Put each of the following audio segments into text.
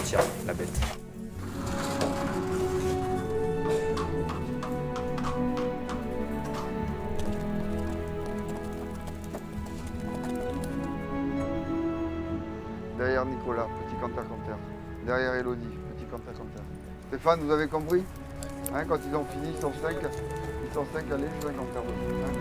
sortir la bête. Derrière Nicolas, petit canter-canter. Derrière Elodie, petit canter-canter. Stéphane, vous avez compris hein, quand ils ont fini, ils sont 5. Ils sont 5 allés, 5 canter. Hein.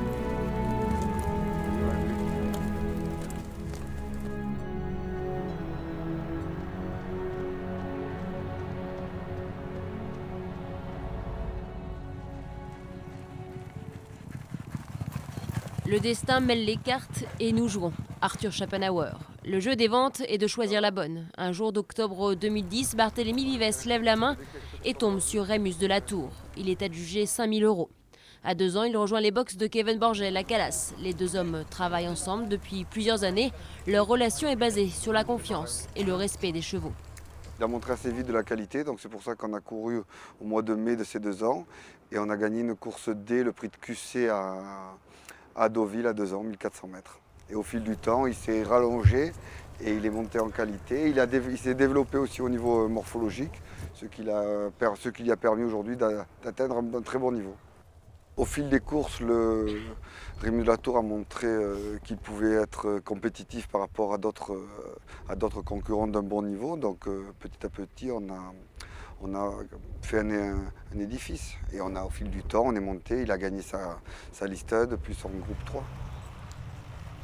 Le destin mêle les cartes et nous jouons. Arthur Schopenhauer. Le jeu des ventes est de choisir la bonne. Un jour d'octobre 2010, Barthélemy Vives lève la main et tombe sur Rémus de la Tour. Il est adjugé 5 000 €. À 2 ans, il rejoint les box de Kevin Borgel à Calas. Les deux hommes travaillent ensemble depuis plusieurs années. Leur relation est basée sur la confiance et le respect des chevaux. Il a montré assez vite de la qualité, donc c'est pour ça qu'on a couru au mois de mai de ces 2 ans. Et on a gagné une course D, le prix de QC à Deauville à 2 ans, 1400 mètres. Et au fil du temps, il s'est rallongé et il est monté en qualité. Il s'est développé aussi au niveau morphologique, ce qui lui a permis aujourd'hui d'atteindre un très bon niveau. Au fil des courses, le Rémus de la Tour a montré qu'il pouvait être compétitif par rapport à d'autres concurrents d'un bon niveau. Donc petit à petit, on a fait un édifice. Et au fil du temps, on est monté, il a gagné sa listed, puis son groupe 3.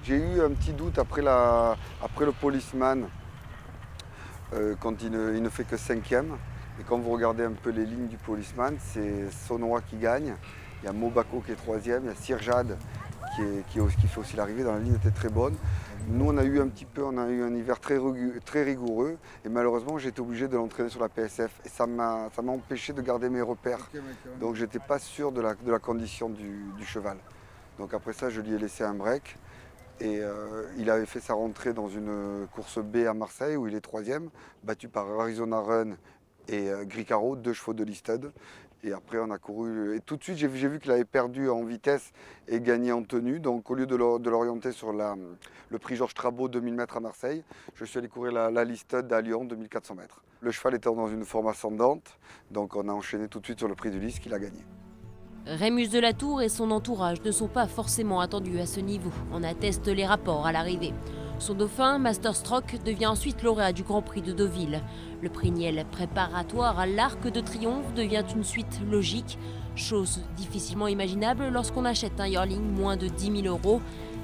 J'ai eu un petit doute après le Policeman, quand il ne fait que 5e. Et quand vous regardez un peu les lignes du Policeman, c'est Saunois qui gagne. Il y a Mobako qui est 3e, il y a Sirjad qui fait aussi l'arrivée. Dans la ligne était très bonne. Nous, on a eu un hiver très rigoureux et malheureusement, j'ai été obligé de l'entraîner sur la PSF et ça m'a empêché de garder mes repères. Donc, j'étais pas sûr de la condition du cheval. Donc après ça, je lui ai laissé un break et il avait fait sa rentrée dans une course B à Marseille où il est 3e, battu par Arizona Run et Gricaro, 2 chevaux de listed. Et après, on a couru. Et tout de suite, j'ai vu qu'il avait perdu en vitesse et gagné en tenue. Donc, au lieu de l'orienter sur le prix Georges Trabot 2000 mètres à Marseille, je suis allé courir la listed à Lyon 2400 mètres. Le cheval était dans une forme ascendante. Donc, on a enchaîné tout de suite sur le prix du Lys qu'il a gagné. Rémus de la Tour et son entourage ne sont pas forcément attendus à ce niveau. On atteste les rapports à l'arrivée. Son dauphin, Master Stroke, devient ensuite lauréat du Grand Prix de Deauville. Le prix Niel préparatoire à l'Arc de Triomphe devient une suite logique, chose difficilement imaginable lorsqu'on achète un yearling moins de 10 000 €.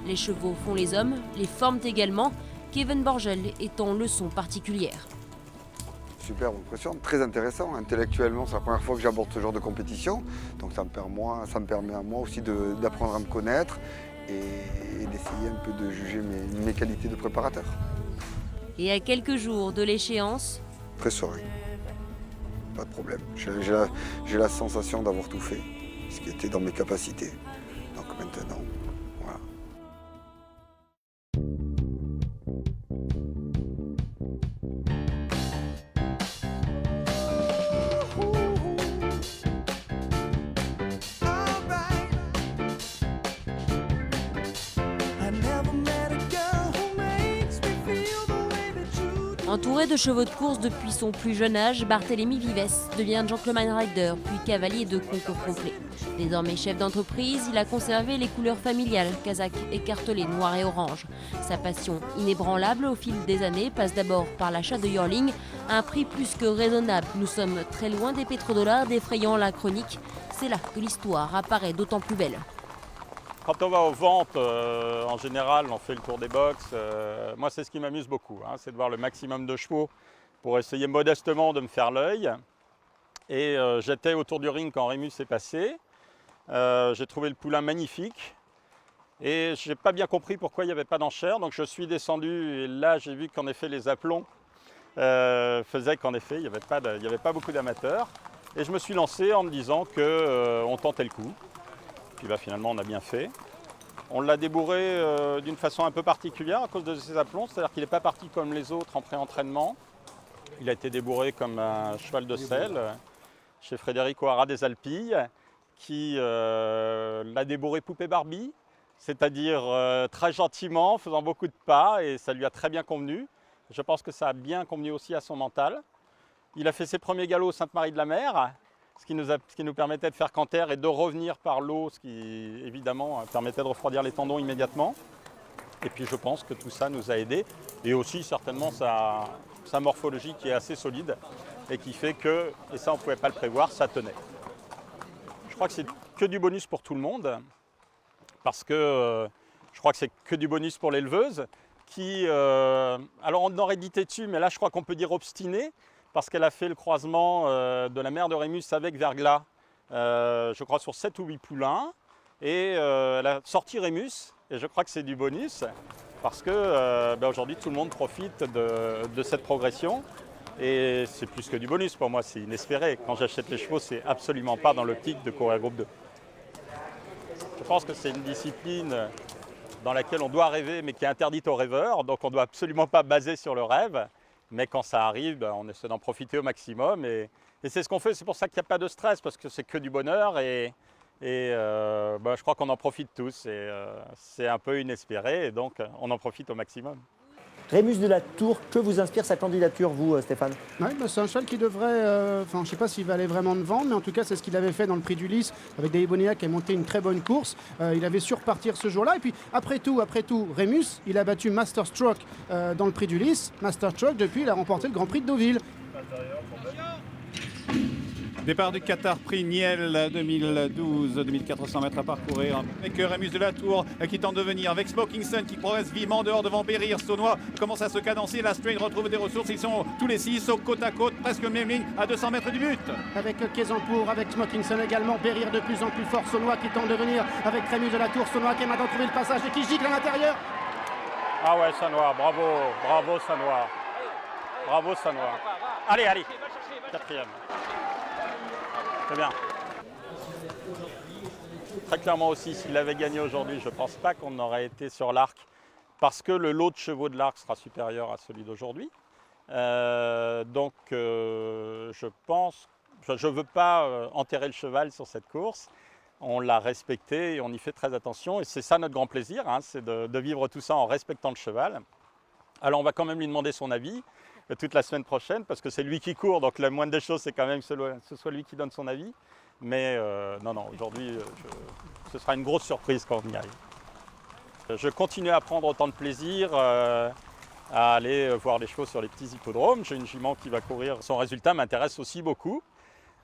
Les chevaux font les hommes, les forment également, Kevin Borgel étant leçon particulière. Super impression, très intéressant. Intellectuellement, c'est la première fois que j'aborde ce genre de compétition. Donc ça me permet à moi aussi d'apprendre à me connaître et d'essayer un peu de juger mes qualités de préparateur. Et à quelques jours de l'échéance, Très serein, pas de problème. J'ai la sensation d'avoir tout fait, ce qui était dans mes capacités. Donc maintenant, voilà. entouré de chevaux de course depuis son plus jeune âge, Barthélemy Vives devient gentleman rider puis cavalier de concours complet. Désormais chef d'entreprise, il a conservé les couleurs familiales, casaque écartelé noir et orange. Sa passion inébranlable au fil des années passe d'abord par l'achat de yearling à un prix plus que raisonnable. Nous sommes très loin des pétrodollars défrayant la chronique. C'est là que l'histoire apparaît d'autant plus belle. Quand on va aux ventes, en général, on fait le tour des box. Moi, c'est ce qui m'amuse beaucoup, hein, c'est de voir le maximum de chevaux pour essayer modestement de me faire l'œil. Et j'étais autour du ring quand Rémus est passé. J'ai trouvé le poulain magnifique. Et je n'ai pas bien compris pourquoi il n'y avait pas d'enchère. Donc je suis descendu et là, j'ai vu qu'en effet, les aplombs faisaient qu'en effet, il n'y avait pas beaucoup d'amateurs. Et je me suis lancé en me disant qu'on tentait le coup. Puis finalement, on a bien fait. On l'a débourré d'une façon un peu particulière à cause de ses aplombs, c'est-à-dire qu'il n'est pas parti comme les autres en pré-entraînement. Il a été débourré comme un cheval de selle chez Frédéric O'Hara des Alpilles, qui l'a débouré poupée Barbie, c'est-à-dire très gentiment, faisant beaucoup de pas, et ça lui a très bien convenu. Je pense que ça a bien convenu aussi à son mental. Il a fait ses premiers galops au Sainte-Marie-de-la-Mer, ce qui nous permettait de faire canter et de revenir par l'eau, ce qui évidemment permettait de refroidir les tendons immédiatement. Et puis je pense que tout ça nous a aidés. Et aussi certainement sa morphologie qui est assez solide et qui fait que, et ça on ne pouvait pas le prévoir, ça tenait. Je crois que c'est que du bonus pour tout le monde, parce que je crois que c'est que du bonus pour l'éleveuse, qui, alors on aurait dit têtue, mais là je crois qu'on peut dire obstinée, parce qu'elle a fait le croisement de la mère de Rémus avec Verglas, je crois sur 7 ou 8 poulains, et elle a sorti Rémus, et je crois que c'est du bonus, parce que aujourd'hui tout le monde profite de cette progression, et c'est plus que du bonus pour moi, c'est inespéré. Quand j'achète les chevaux, c'est absolument pas dans l'optique de courir groupe 2. Je pense que c'est une discipline dans laquelle on doit rêver, mais qui est interdite aux rêveurs, donc on ne doit absolument pas baser sur le rêve. Mais quand ça arrive, on essaie d'en profiter au maximum. Et c'est ce qu'on fait, c'est pour ça qu'il n'y a pas de stress, parce que c'est que du bonheur. Et je crois qu'on en profite tous. C'est un peu inespéré, et donc on en profite au maximum. Rémus de la Tour, que vous inspire sa candidature, vous, Stéphane? Ouais, c'est un cheval qui devrait, je ne sais pas s'il va aller vraiment devant, mais en tout cas c'est ce qu'il avait fait dans le Prix d'Ulysse avec David Bonilla qui a monté une très bonne course. Il avait su repartir ce jour-là. Et puis après tout, Rémus, il a battu Master Stroke dans le Prix d'Ulysse. Master Stroke, depuis, il a remporté le Grand Prix de Deauville. Départ du Qatar Prix Niel 2012, 2400 mètres à parcourir. Avec Rémus de la Tour qui tente de venir, avec Smoking Sun qui progresse vivement dehors devant Périr. Saunois commence à se cadencer, la Strain retrouve des ressources, ils sont tous les 6 au côte à côte, presque même ligne à 200 mètres du but. Avec Kézanpour, avec Smoking Sun également, Périr de plus en plus fort, Saunois qui tente de venir avec Rémus de la Tour, Saunois qui a maintenant trouvé le passage et qui gicle à l'intérieur. Ah ouais, Saunois, bravo Saunois. Bravo Saunois. Allez, 4e. C'est bien. Très clairement aussi, s'il avait gagné aujourd'hui, je ne pense pas qu'on aurait été sur l'arc, parce que le lot de chevaux de l'arc sera supérieur à celui d'aujourd'hui. Je ne veux pas enterrer le cheval sur cette course. On l'a respecté et on y fait très attention. Et c'est ça notre grand plaisir, c'est de vivre tout ça en respectant le cheval. Alors on va quand même lui demander son avis toute la semaine prochaine, parce que c'est lui qui court, donc la moindre des choses, c'est quand même que ce soit lui qui donne son avis. Mais non, aujourd'hui, ce sera une grosse surprise quand on y arrive. Je continue à prendre autant de plaisir à aller voir les chevaux sur les petits hippodromes. J'ai une jument qui va courir. Son résultat m'intéresse aussi beaucoup,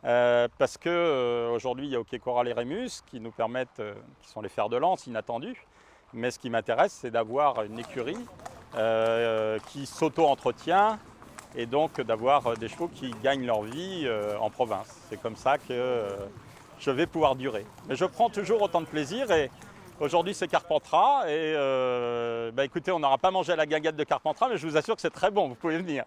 parce qu'aujourd'hui, il y a OK Coral et Rémus qui nous permettent, qui sont les fers de lance inattendus. Mais ce qui m'intéresse, c'est d'avoir une écurie qui s'auto-entretient, et donc d'avoir des chevaux qui gagnent leur vie en province. C'est comme ça que je vais pouvoir durer. Mais je prends toujours autant de plaisir, et aujourd'hui c'est Carpentras, et écoutez, on n'aura pas mangé à la guinguette de Carpentras, mais je vous assure que c'est très bon, vous pouvez venir.